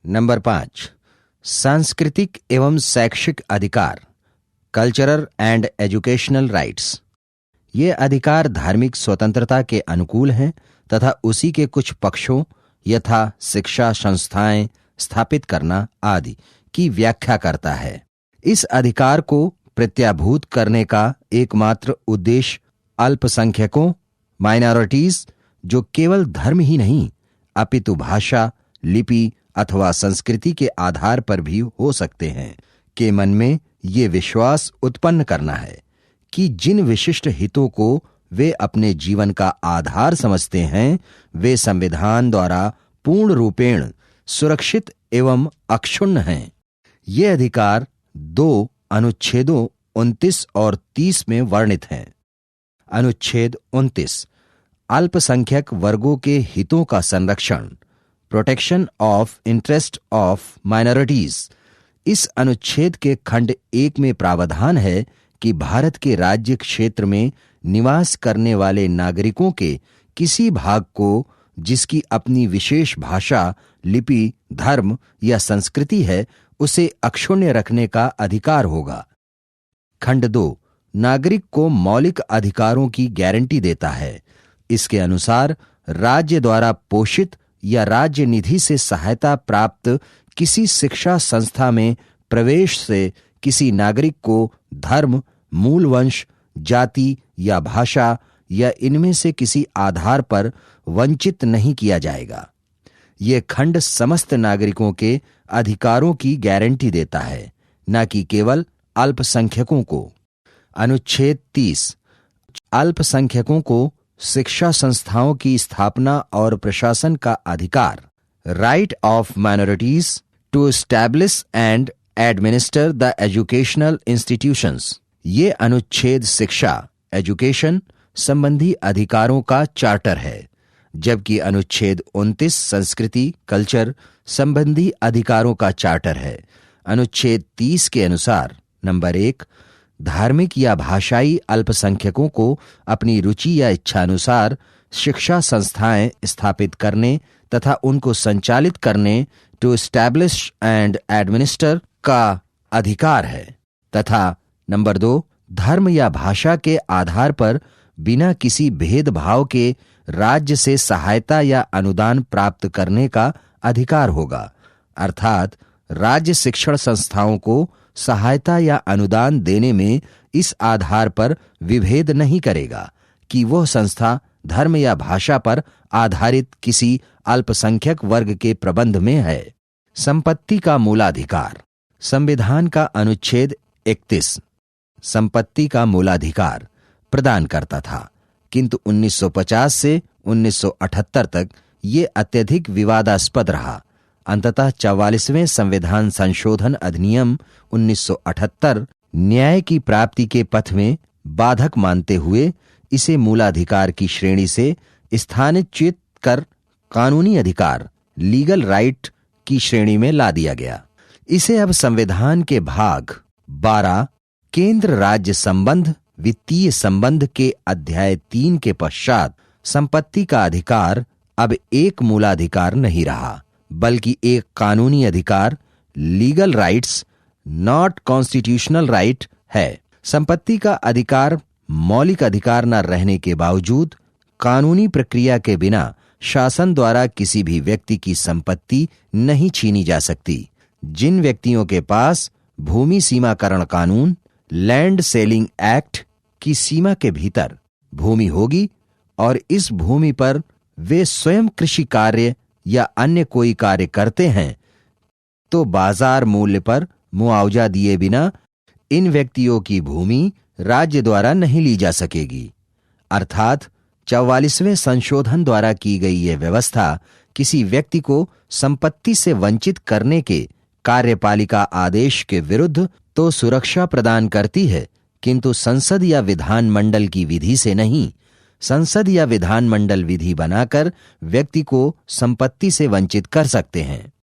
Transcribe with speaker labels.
Speaker 1: Number 5, सांस्कृतिक एवं शैक्षिक अधिकार, कल्चरल एंड एजुकेशनल राइट्स। ये अधिकार धार्मिक स्वतंत्रता के अनुकूल हैं तथा उसी के कुछ पक्षों यथा शिक्षा संस्थाएं स्थापित करना आदि की व्याख्या करता है। इस अधिकार को प्रत्याभूत करने का एकमात्र उद्देश्य अल्पसंख्यकों माइनॉरिटीज, जो केवल धर्म ही नहीं अपितु भाषा, लिपि अथवा संस्कृति के आधार पर भी हो सकते हैं, के मन में ये विश्वास उत्पन्न करना है कि जिन विशिष्ट हितों को वे अपने जीवन का आधार समझते हैं वे संविधान द्वारा पूर्ण रूपेण सुरक्षित एवं अक्षुण्ण हैं। ये अधिकार 2 अनुच्छेदों 29 और 30 में वर्णित हैं। अनुच्छेद 29 अल्पसंख्यक वर्गों के हितों का संरक्षण, protection of interest of minorities. इस अनुच्छेद के खंड 1 में प्रावधान है कि भारत के राज्य क्षेत्र में निवास करने वाले नागरिकों के किसी भाग को जिसकी अपनी विशेष भाषा, लिपि, धर्म या संस्कृति है उसे अक्षुण्य रखने का अधिकार होगा। खंड 2 नागरिक को मौलिक अधिकारों की गारंटी देता है। इसके अनुसार राज्य द्वारा पोषित या राज्य निधि से सहायता प्राप्त किसी शिक्षा संस्था में प्रवेश से किसी नागरिक को धर्म, मूल वंश, जाति या भाषा या इनमें से किसी आधार पर वंचित नहीं किया जाएगा। ये खंड समस्त नागरिकों के अधिकारों की गारंटी देता है, न कि केवल अल्पसंख्यकों को। अनुच्छेद 30 अल्पसंख्यकों को शिक्षा संस्थाओं की स्थापना और प्रशासन का अधिकार, right of minorities to establish and administer the educational institutions. ये अनुच्छेद शिक्षा, एजुकेशन संबंधी अधिकारों का चार्टर है, जबकि अनुच्छेद 29 संस्कृति, कल्चर संबंधी अधिकारों का चार्टर है। अनुच्छेद 30 के अनुसार नंबर 1 धार्मिक या भाषाई अल्पसंख्यकों को अपनी रुचि या इच्छानुसार शिक्षा संस्थाएं स्थापित करने तथा उनको संचालित करने टू एस्टैब्लिश एंड एडमिनिस्टर का अधिकार है, तथा नंबर 2 धर्म या भाषा के आधार पर बिना किसी भेदभाव के राज्य से सहायता या अनुदान प्राप्त करने का अधिकार होगा। अर्थात राज्य शिक्षण संस्थाओं को सहायता या अनुदान देने में इस आधार पर विभेद नहीं करेगा कि वह संस्था धर्म या भाषा पर आधारित किसी अल्पसंख्यक वर्ग के प्रबंध में है। संपत्ति का मूलाधिकार। संविधान का अनुच्छेद 31 संपत्ति का मूलाधिकार प्रदान करता था, किंतु 1950 से 1978 तक ये अत्यधिक विवादास्पद रहा। अंततः 44वें संविधान संशोधन अधिनियम 1978 न्याय की प्राप्ति के पथ में बाधक मानते हुए इसे मूलाधिकार की श्रेणी से स्थानांतरित कर कानूनी अधिकार, लीगल राइट की श्रेणी में ला दिया गया। इसे अब संविधान के भाग 12 केंद्र राज्य संबंध, वित्तीय संबंध के अध्याय 3 के पश्चात संपत्ति का अधिकार अब एक मूलाधिकार नहीं रहा, बल्कि एक कानूनी अधिकार, legal rights, not constitutional right है। संपत्ति का अधिकार मौलिक अधिकार न रहने के बावजूद कानूनी प्रक्रिया के बिना शासन द्वारा किसी भी व्यक्ति की संपत्ति नहीं छीनी जा सकती। जिन व्यक्तियों के पास भूमि सीमाकरण कानून, लैंड सेलिंग एक्ट की सीमा के भीतर भूमि होगी और इस भूमि पर वे स्वयं कृषि कार्य या अन्य कोई कार्य करते हैं, तो बाजार मूल्य पर मुआवजा दिए बिना इन व्यक्तियों की भूमि राज्य द्वारा नहीं ली जा सकेगी। अर्थात 44वें संशोधन द्वारा की गई यह व्यवस्था किसी व्यक्ति को संपत्ति से वंचित करने के कार्यपालिका आदेश के विरुद्ध तो सुरक्षा प्रदान करती है, किंतु संसद या विधानमंडल की विधि से नहीं। संसद या विधानमंडल विधि बनाकर व्यक्ति को संपत्ति से वंचित कर सकते हैं।